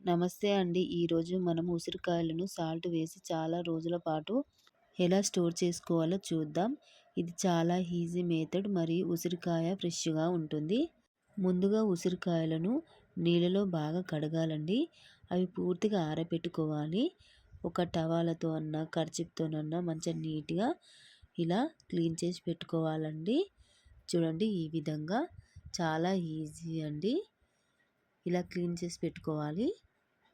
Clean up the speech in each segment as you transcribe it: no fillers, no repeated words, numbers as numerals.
నమస్తే అండి. ఈరోజు మనం ఉసిరికాయలను సాల్ట్ వేసి చాలా రోజుల పాటు ఎలా స్టోర్ చేసుకోవాలో చూద్దాం. ఇది చాలా ఈజీ మెథడ్ మరియు ఉసిరికాయ ఫ్రెష్‌గా ఉంటుంది. ముందుగా ఉసిరికాయలను నీళ్ళలో బాగా కడగాలండి. అవి పూర్తిగా ఆరబెట్టుకోవాలి. ఒక టవలతో అన్నా, కర్చీఫ్‌తోనన్నా మంచిగా నీట్‌గా ఇలా క్లీన్ చేసి పెట్టుకోవాలండి. చూడండి ఈ విధంగా చాలా ఈజీ అండి. ఇలా క్లీన్ చేసి పెట్టుకోవాలి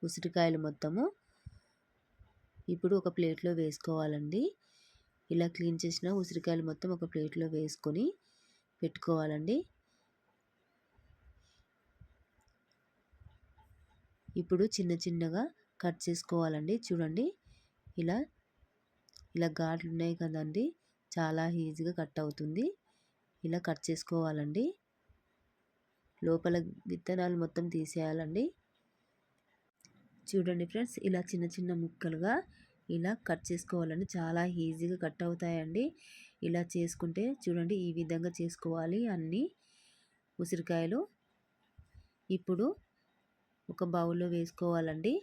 ఉసిరికాయలు మొత్తము. ఇప్పుడు ఒక ప్లేట్లో వేసుకోవాలండి. ఇలా క్లీన్ చేసిన ఉసిరికాయలు మొత్తం ఒక ప్లేట్లో వేసుకొని పెట్టుకోవాలండి. ఇప్పుడు చిన్న చిన్నగా కట్ చేసుకోవాలండి. చూడండి ఇలా ఇలా ఘాట్లు ఉన్నాయి కదండి, చాలా ఈజీగా కట్ అవుతుంది. ఇలా కట్ చేసుకోవాలండి. లోపల విత్తనాలు మొత్తం తీసేయాలండి. చూడండి ఫ్రెండ్స్, ఇలా చిన్న చిన్న ముక్కలుగా ఇలా కట్ చేసుకోవాలండి. చాలా ఈజీగా కట్ అవుతాయండి. ఇలా చేసుకుంటే చూడండి ఈ విధంగా చేసుకోవాలి అన్ని ఉసిరికాయలు. ఇప్పుడు ఒక బౌల్లో వేసుకోవాలండి.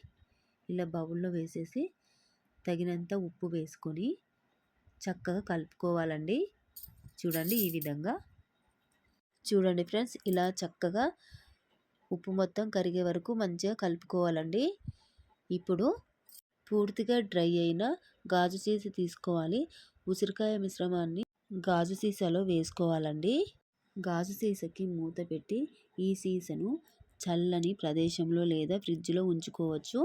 ఇలా బౌల్లో వేసేసి తగినంత ఉప్పు వేసుకొని చక్కగా కలుపుకోవాలండి. చూడండి ఈ విధంగా. చూడండి ఫ్రెండ్స్, ఇలా చక్కగా ఉప్పు మొత్తం కరిగే వరకు మంచిగా కలుపుకోవాలండి. ఇప్పుడు పూర్తిగా డ్రై అయిన గాజు సీస తీసుకోవాలి. ఉసిరికాయ మిశ్రమాన్ని గాజు సీసాలో వేసుకోవాలండి. గాజు సీసకి మూత పెట్టి ఈ సీసను చల్లని ప్రదేశంలో లేదా ఫ్రిడ్జ్లో ఉంచుకోవచ్చు.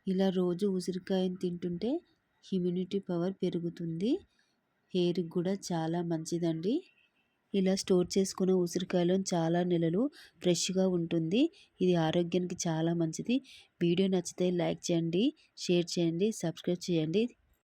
ఇలా రోజు ఉసిరికాయను తింటుంటే ఇమ్యూనిటీ పవర్ పెరుగుతుంది. హెయిర్కి కూడా చాలా మంచిదండి. ఇలా స్టోర్ చేసుకున్న ఉసిరికాయలు చాలా నెలలు ఫ్రెష్గా ఉంటుంది. ఇది ఆరోగ్యానికి చాలా మంచిది. వీడియో నచ్చితే లైక్ చేయండి, షేర్ చేయండి, సబ్స్క్రైబ్ చేయండి.